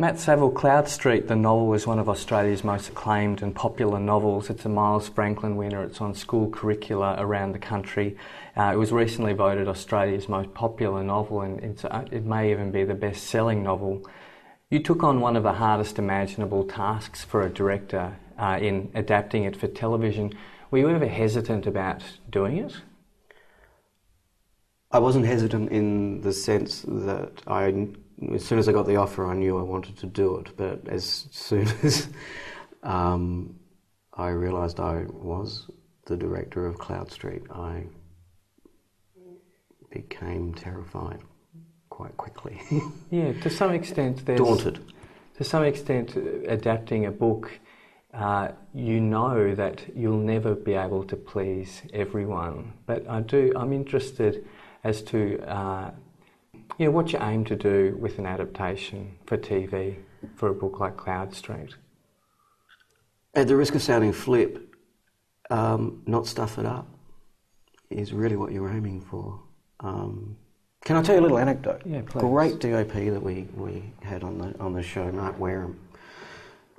Matt Saville, Cloudstreet, the novel, is one of Australia's most acclaimed and popular novels. It's a Miles Franklin winner. It's on school curricula around the country. It was recently voted Australia's most popular novel, and it may even be the best-selling novel. You took on one of the hardest imaginable tasks for a director in adapting it for television. Were you ever hesitant about doing it? I wasn't hesitant in the sense that as soon as I got the offer, I knew I wanted to do it. But as soon as I realised I was the director of Cloudstreet, I became terrified quite quickly. Yeah, to some extent, daunted. To some extent, adapting a book, you know that you'll never be able to please everyone. But I'm interested as to what you aim to do with an adaptation for TV for a book like Cloudstreet. At the risk of sounding flip, not stuff it up is really what you're aiming for. Can I tell you a little anecdote? Yeah, please. Great DOP that we had on the show, Mark Wareham.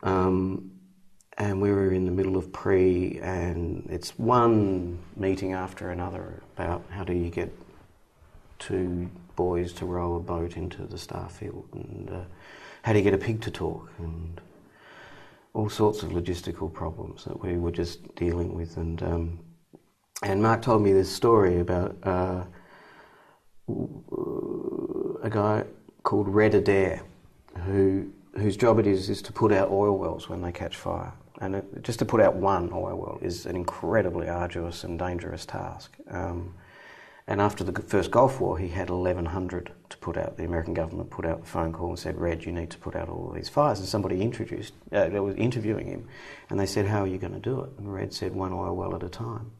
And we were in the middle of and it's one meeting after another about how do you get two boys to row a boat into the starfield, and how do you get a pig to talk, and all sorts of logistical problems that we were just dealing with. And Mark told me this story about a guy called Red Adair, whose job it is to put out oil wells when they catch fire. And just to put out one oil well is an incredibly arduous and dangerous task. And after the first Gulf War, he had 1,100 to put out. The American government put out the phone call and said, "Red, you need to put out all of these fires." And somebody was interviewing him, and they said, "How are you going to do it?" And Red said, "One oil well at a time."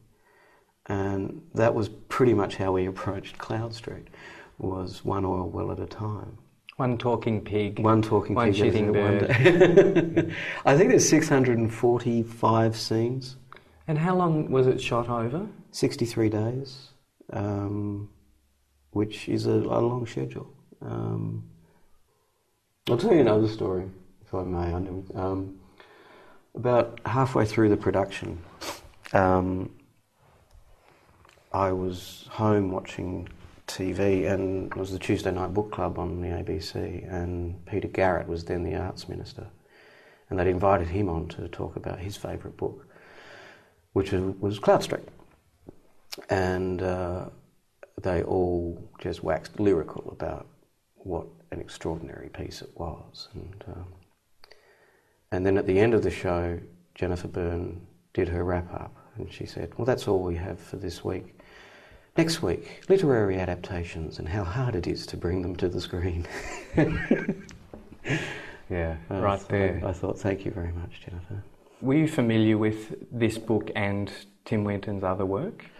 And that was pretty much how we approached Cloudstreet, was one oil well at a time. One talking pig. One talking one pig. One shitting bird. I think there's 645 scenes. And how long was it shot over? 63 days. Which is a long schedule. I'll tell you another story, if I may. About halfway through the production, I was home watching TV, and it was the Tuesday night book club on the ABC, and Peter Garrett was then the arts minister, and they'd invited him on to talk about his favourite book, which was Cloudstreet. And they all just waxed lyrical about what an extraordinary piece it was. And then at the end of the show, Jennifer Byrne did her wrap-up, and she said, "Well, that's all we have for this week. Next week, literary adaptations and how hard it is to bring them to the screen." Yeah, right there. I thought, thank you very much, Jennifer. Were you familiar with this book and Tim Winton's other work?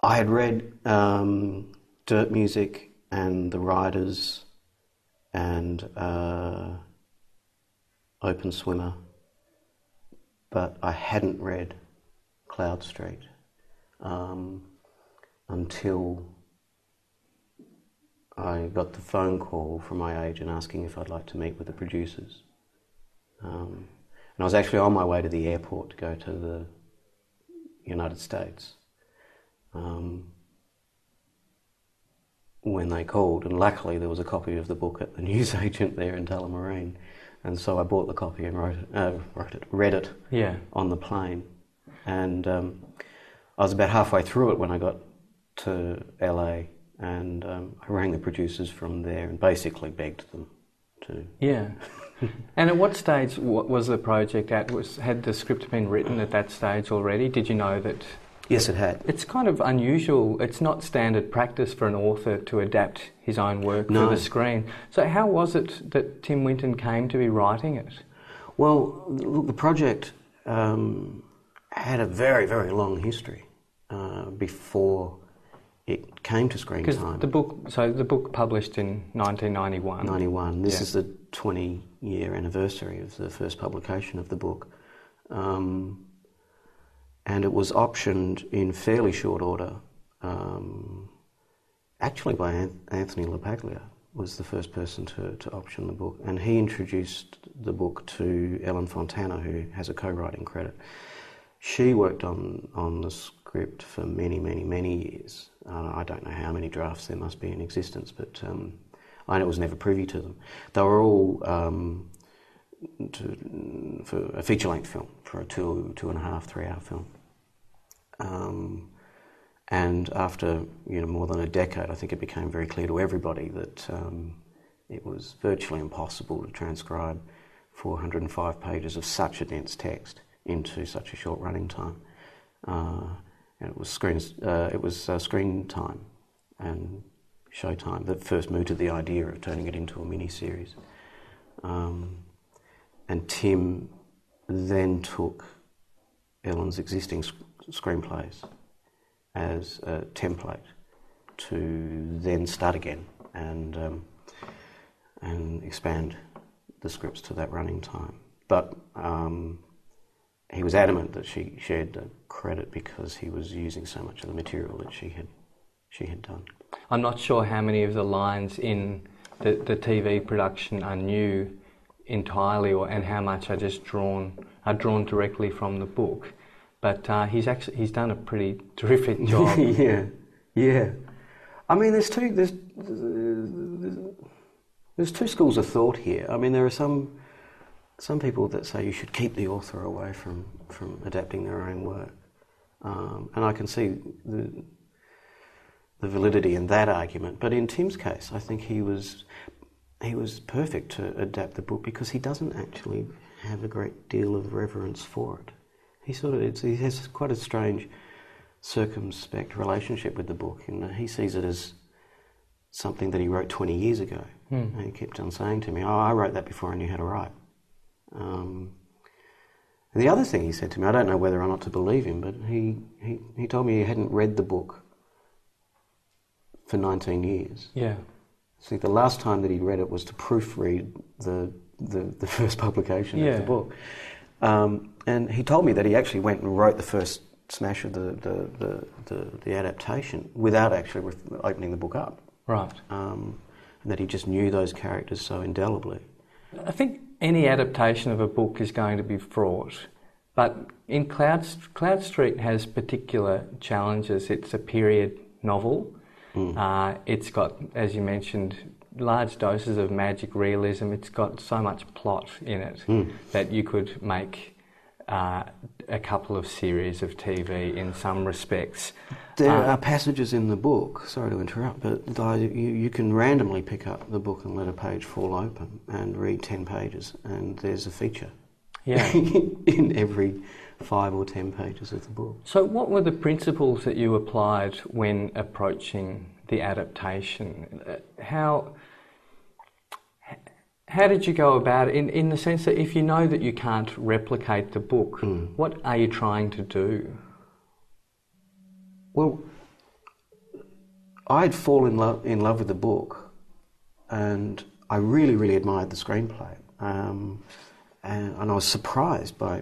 I had read Dirt Music and The Riders and Open Swimmer, but I hadn't read Cloudstreet until I got the phone call from my agent asking if I'd like to meet with the producers. And I was actually on my way to the airport to go to the United States when they called, and luckily there was a copy of the book at the newsagent there in Tullamarine, and so I bought the copy and read it on the plane. And I was about halfway through it when I got to LA, and I rang the producers from there and basically begged them to. Yeah. And at what stage was the project at? Had the script been written at that stage already? Did you know that? Yes, it had. It's kind of unusual. It's not standard practice for an author to adapt his own work for the screen. So how was it that Tim Winton came to be writing it? Well, the project had a very, very long history before it came to screen time. The book published in 1991. 91. This is the 20-year anniversary of the first publication of the book. And it was optioned in fairly short order, actually by Anthony LaPaglia, was the first person to option the book, and he introduced the book to Ellen Fontana, who has a co-writing credit. She worked on the script for many, many, many years. I don't know how many drafts there must be in existence, but I was never privy to them. They were all for a feature-length film, for a 2.5, 3-hour film. And after more than a decade, I think it became very clear to everybody that it was virtually impossible to transcribe 405 pages of such a dense text into such a short running time. And it was screen time and showtime that first mooted the idea of turning it into a mini-series. And Tim then took Ellen's existing screenplays as a template to then start again and expand the scripts to that running time. But he was adamant that she shared the credit because he was using so much of the material that she had done. I'm not sure how many of the lines in the TV production are new entirely, and how much are just drawn directly from the book. But he's done a pretty terrific job. Yeah. I mean, there's two schools of thought here. I mean, there are some people that say you should keep the author away from adapting their own work, and I can see the validity in that argument. But in Tim's case, I think he was perfect to adapt the book because he doesn't actually have a great deal of reverence for it. He has quite a strange, circumspect relationship with the book, and he sees it as something that he wrote 20 years ago. And he kept on saying to me, I wrote that before I knew how to write. And the other thing he said to me, I don't know whether or not to believe him, but he told me he hadn't read the book for 19 years. Yeah. I think the last time that he read it was to proofread the first publication of the book. And he told me that he actually went and wrote the first smash of the adaptation without actually opening the book up. Right. And that he just knew those characters so indelibly. I think any adaptation of a book is going to be fraught, but in Cloudstreet has particular challenges. It's a period novel. It's got, as you mentioned, large doses of magic realism. It's got so much plot in it that you could make a couple of series of TV in some respects. There are passages in the book, sorry to interrupt, but you can randomly pick up the book and let a page fall open and read 10 pages, and there's a feature in every 5 or 10 pages of the book. So what were the principles that you applied when approaching the adaptation? How did you go about it, in the sense that if you know that you can't replicate the book, what are you trying to do? Well, I'd fallen in love with the book, and I really, really admired the screenplay, and I was surprised by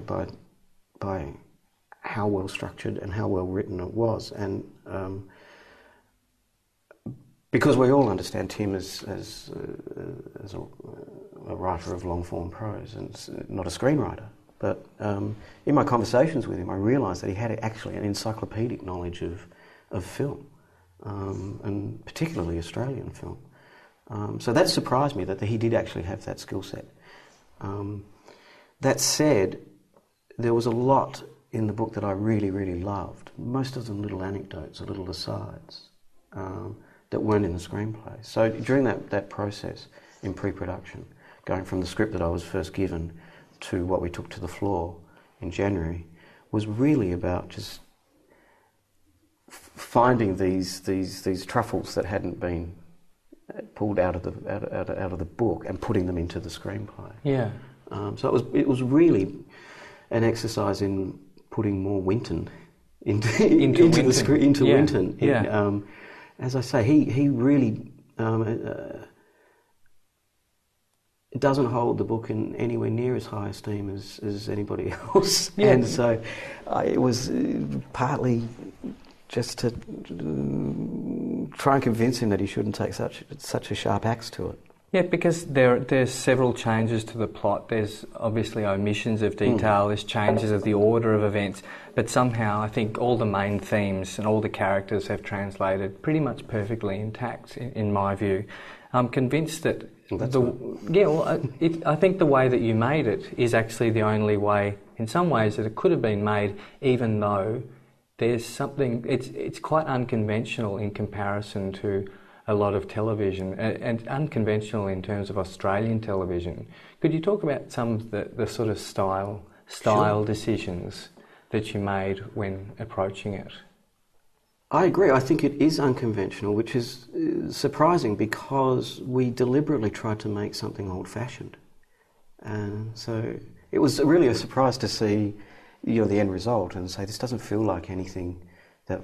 how well structured and how well written it was, and because we all understand Tim as a writer of long-form prose and not a screenwriter. But in my conversations with him, I realised that he had actually an encyclopedic knowledge of film, and particularly Australian film. So that surprised me, that he did actually have that skill set. That said, there was a lot in the book that I really, really loved. Most of them little anecdotes or little asides that weren't in the screenplay. So during that process in pre-production, going from the script that I was first given to what we took to the floor in January, was really about just finding these truffles that hadn't been pulled out of the book and putting them into the screenplay. Yeah. So it was really an exercise in putting more Winton into Winton. Yeah. As I say, he really doesn't hold the book in anywhere near as high esteem as anybody else. Yeah. And so it was partly just to try and convince him that he shouldn't take such a sharp axe to it. Yeah, because there's several changes to the plot. There's obviously omissions of detail, there's changes of the order of events, but somehow I think all the main themes and all the characters have translated pretty much perfectly intact, in my view. I'm convinced that I think the way that you made it is actually the only way, in some ways, that it could have been made, even though there's something, it's quite unconventional in comparison to a lot of television, and unconventional in terms of Australian television. Could you talk about some of the sort of style Sure. decisions that you made when approaching it? I agree. I think it is unconventional, which is surprising because we deliberately tried to make something old-fashioned. And so it was really a surprise to see, the end result and say, this doesn't feel like anything that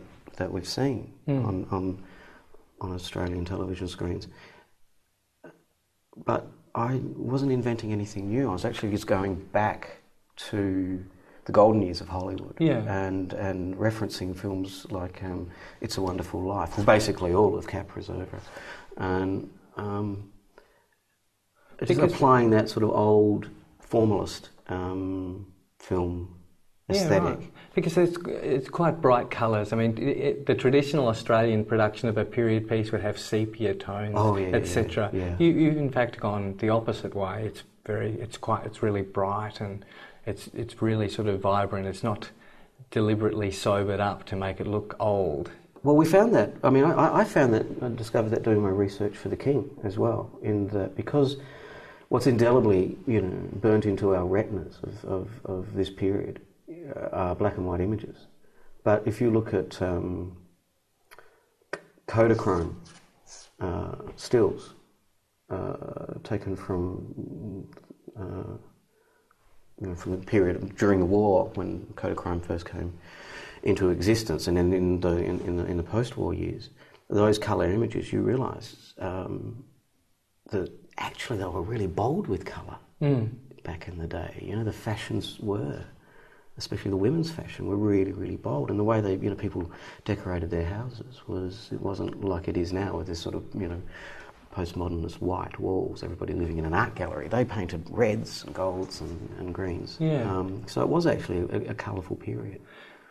we've seen on Australian television screens. But I wasn't inventing anything new. I was actually just going back to the golden years of Hollywood, and referencing films like It's a Wonderful Life, well, basically all of Capra's over, and just applying that sort of old formalist film aesthetic. Right. Because it's quite bright colours. I mean, the traditional Australian production of a period piece would have sepia tones, etc. Yeah. You've in fact gone the opposite way. It's really bright, and it's really sort of vibrant. It's not deliberately sobered up to make it look old. Well, we found that. I mean, I found that. I discovered that doing my research for The King as well. In that, because what's indelibly, burnt into our retinas of this period are black and white images. But if you look at Kodachrome stills taken from the period during the war when Kodachrome first came into existence, and then in the post-war years, those colour images, you realise that actually they were really bold with colour back in the day. The fashions were, especially the women's fashion, were really, really bold, and the way they, people decorated their houses it wasn't like it is now with this sort of, postmodernist white walls, everybody living in an art gallery. They painted reds and golds and greens. Yeah. So it was actually a colourful period.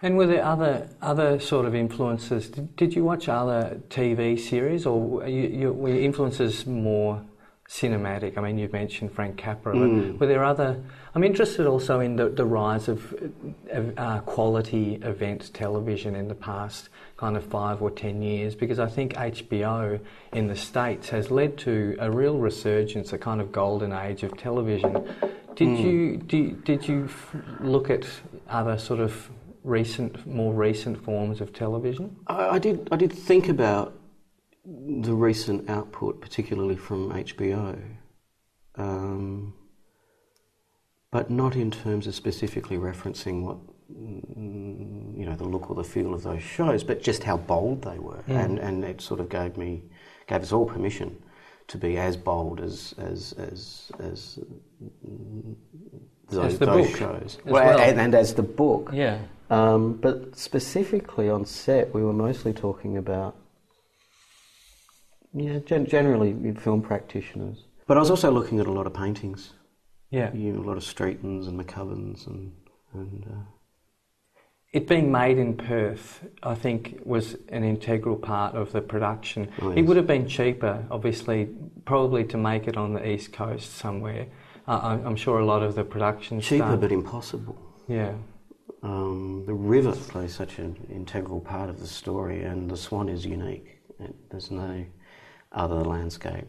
And were there other sort of influences? Did you watch other TV series, or were your influences more cinematic? I mean, you've mentioned Frank Capra, but were there other... I'm interested also in the rise of quality event television in the past kind of 5 or 10 years, because I think HBO in the States has led to a real resurgence, a kind of golden age of television. Did you look at other sort of more recent forms of television? I did think about the recent output, particularly from HBO, but not in terms of specifically referencing what, the look or the feel of those shows, but just how bold they were, and it sort of gave us all permission to be as bold as those shows, and as the book. Yeah. But specifically on set, we were mostly talking about, generally film practitioners. But I was also looking at a lot of paintings. Yeah. A lot of Streetons and McCubbins and It being made in Perth, I think, was an integral part of the production. Oh, yes. It would have been cheaper, obviously, probably to make it on the East Coast somewhere. I'm sure a lot of the production cheaper, but impossible. Yeah. The river plays such an integral part of the story, and the Swan is unique. There's no other landscape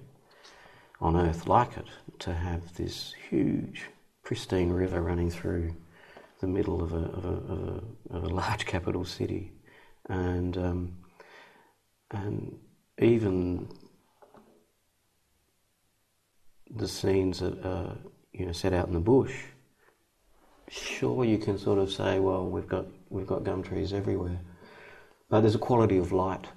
on Earth like it, to have this huge, pristine river running through the middle of a large capital city, and even the scenes that are set out in the bush. Sure, you can sort of say, well, we've got gum trees everywhere, but there's a quality of light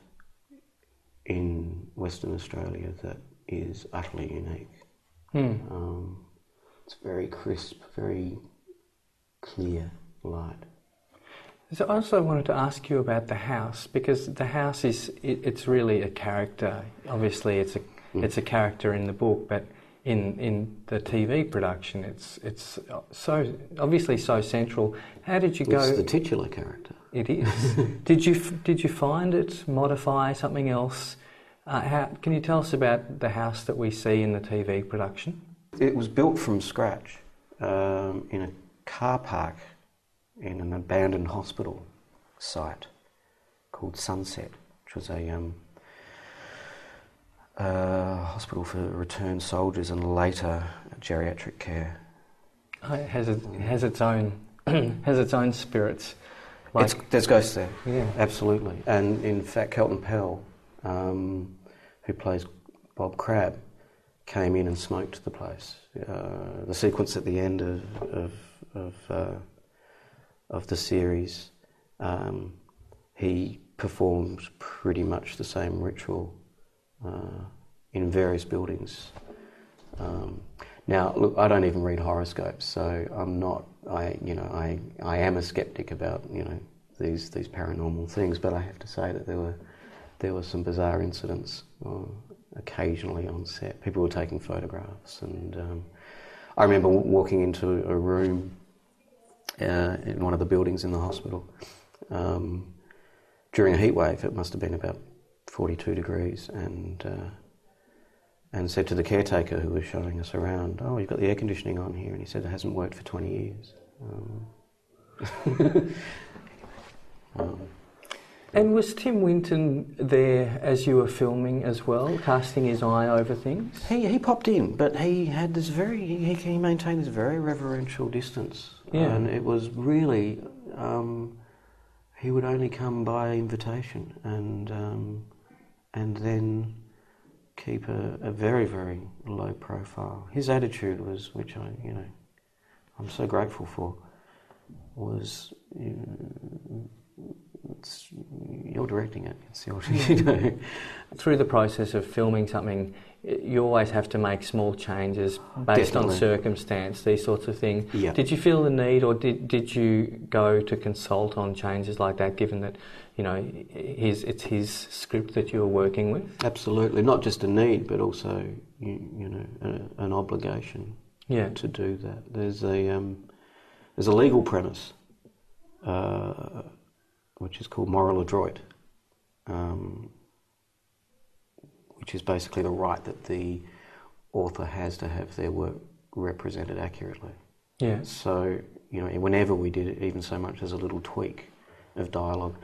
in Western Australia that is utterly unique. It's very crisp, very clear light. So I also wanted to ask you about the house, because the house it's really a character. Obviously, it's a character in the book, but in the TV production, it's so obviously so central. How did you go? It's the titular character. It is. Did you find it modify something else? Can you tell us about the house that we see in the TV production? It was built from scratch in a car park in an abandoned hospital site called Sunset, which was a hospital for returned soldiers and later geriatric care. Oh, it has its own has its own spirits. There's ghosts there, yeah, absolutely. And in fact, Kelton Pell, who plays Bob Crabbe, came in and smoked the place. The sequence at the end of the series, he performed pretty much the same ritual in various buildings. Now, look, I don't even read horoscopes, so I'm not. I am a skeptic about these paranormal things, but I have to say that there were some bizarre incidents occasionally on set. People were taking photographs, and I remember walking into a room in one of the buildings in the hospital during a heat wave. It must have been about 42 degrees, and said to the caretaker who was showing us around, "Oh, you've got the air conditioning on here," and he said it hasn't worked for 20 years. And was Tim Winton there as you were filming as well, casting his eye over things? He popped in, but he had this he maintained this very reverential distance. Yeah. And it was really, he would only come by invitation and then keep a very, very low profile. His attitude was, which I'm so grateful for, was, you're directing it. It's your, Through the process of filming something, you always have to make small changes based Definitely. on circumstance, these sorts of things. Yeah. Did you feel the need, or did you go to consult on changes like that, given that it's his script that you're working with? Absolutely, not just a need, but also an obligation. Yeah. To do that. There's a legal premise, which is called moral adroit, which is basically the right that the author has to have their work represented accurately. Yeah. So, whenever we did it, even so much as a little tweak of dialogue,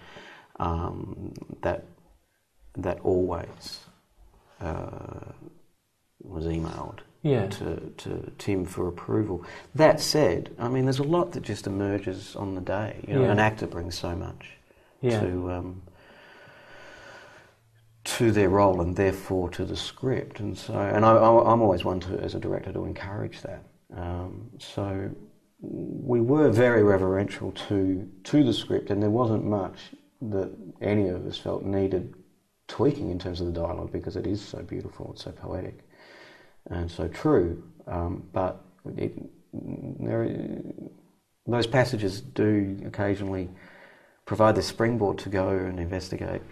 that always was emailed to Tim for approval. That said, there's a lot that just emerges on the day. An actor brings so much to their role and therefore to the script, and so I'm always one to, as a director, to encourage that. So we were very reverential to the script, and there wasn't much that any of us felt needed tweaking in terms of the dialogue, because it is so beautiful, it's so poetic and so true. But those passages do occasionally provide the springboard to go and investigate.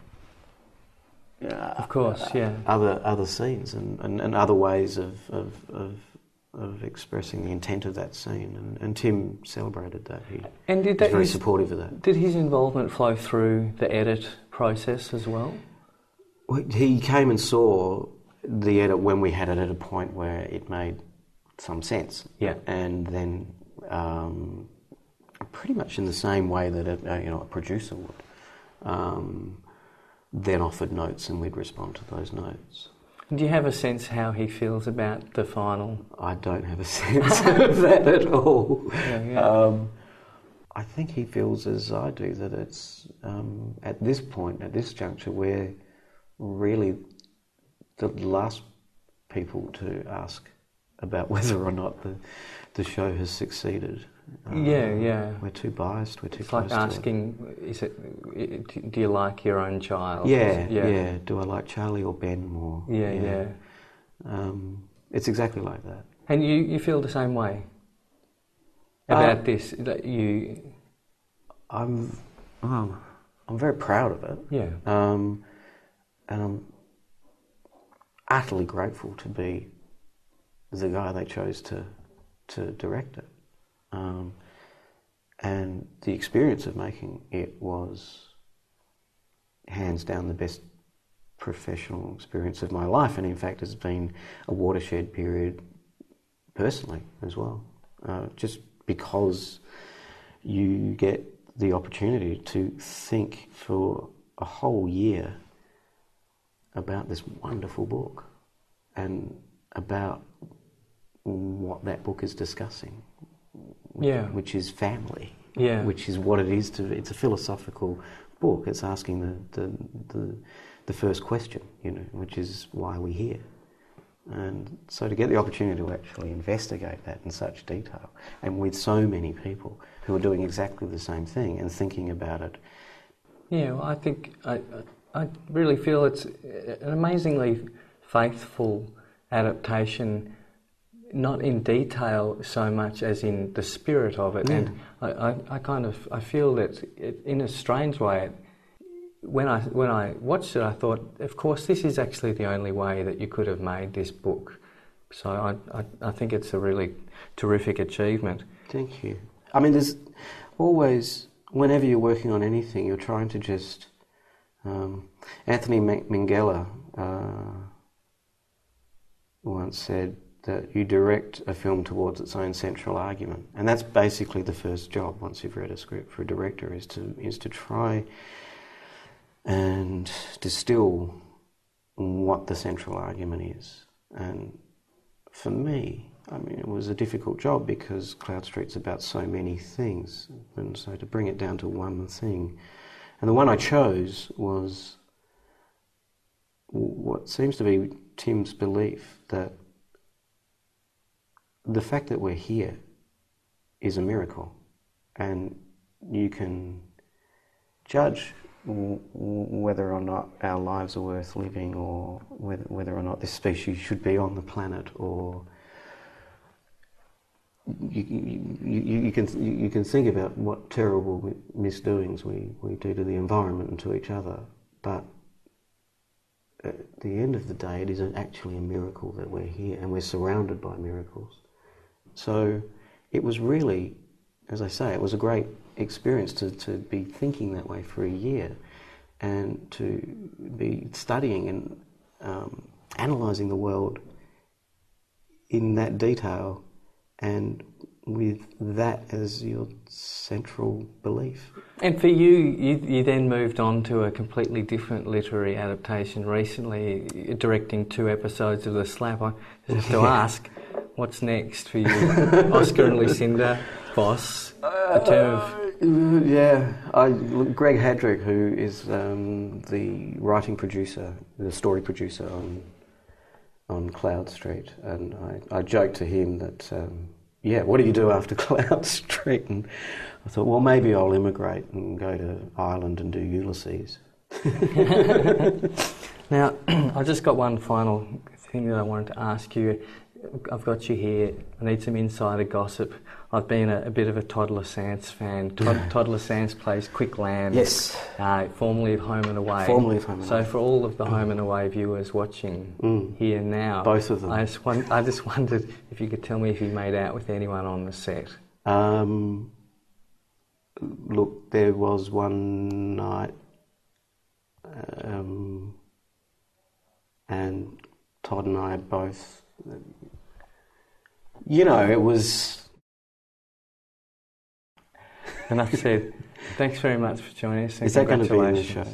Of course, other scenes and other ways of expressing the intent of that scene, and Tim celebrated that. He was very supportive of that. Did his involvement flow through the edit process as well? He came and saw the edit when we had it at a point where it made some sense. Yeah. And then pretty much in the same way that a producer would, then offered notes, and we'd respond to those notes. Do you have a sense how he feels about the final? I don't have a sense of that at all. Yeah. I think he feels as I do, that it's at this point, at this juncture, we're really the last people to ask about whether or not the show has succeeded. We're too biased. We're too it's close like asking, do you like your own child? Yeah. Do I like Charlie or Ben more? Yeah. It's exactly like that. And you feel the same way about this? That you... I'm very proud of it. Yeah. And I'm utterly grateful to be the guy they chose to direct it. And the experience of making it was hands down the best professional experience of my life, and in fact has been a watershed period personally as well. Just because you get the opportunity to think for a whole year about this wonderful book and about what that book is discussing, which is family, which is what it is. It's a philosophical book. It's asking the first question, which is why we're here. And so to get the opportunity to actually investigate that in such detail, and with so many people who are doing exactly the same thing and thinking about it. Yeah, well, I think I really feel it's an amazingly faithful adaptation, not in detail so much as in the spirit of it. And I feel that in a strange way, when I watched it, I thought, of course, this is actually the only way that you could have made this book. So I think it's a really terrific achievement. Thank you. I mean, there's always, whenever you're working on anything, you're trying to just... Anthony Minghella once said that you direct a film towards its own central argument. And that's basically the first job, once you've read a script, for a director, is to try and distill what the central argument is. And for me, I mean, it was a difficult job because Cloudstreet's about so many things, and so to bring it down to one thing. And the one I chose was what seems to be Tim's belief that the fact that we're here is a miracle, and you can judge whether or not our lives are worth living, or whether or not this species should be on the planet, or you can think about what terrible misdoings we do to the environment and to each other, but at the end of the day, it isn't actually a miracle that we're here, and we're surrounded by miracles. So it was really, as I say, it was a great experience to be thinking that way for a year, and to be studying and analysing the world in that detail, and with that as your central belief. And for you then moved on to a completely different literary adaptation recently, directing 2 episodes of The Slap. I just have to ask, what's next for you? Oscar and Lucinda, Boss, a term of... Greg Hadrick, who is the writing producer, the story producer on Cloudstreet, and I joked to him that, what do you do after Cloudstreet? And I thought, well, maybe I'll immigrate and go to Ireland and do Ulysses. Now, I've just got one final thing that I wanted to ask you. I've got you here. I need some insider gossip. I've been a bit of a Toddler Sands fan. Toddler Sands plays Quick Land. Yes. Formerly of Home and Away. Formerly of Home and Away. So for all of the Home and Away viewers watching here now... Both of them. I just wondered if you could tell me if you made out with anyone on the set. Look, there was one night and Todd and I both... it was... Enough said. Thanks very much for joining us. Is that going to be in the show?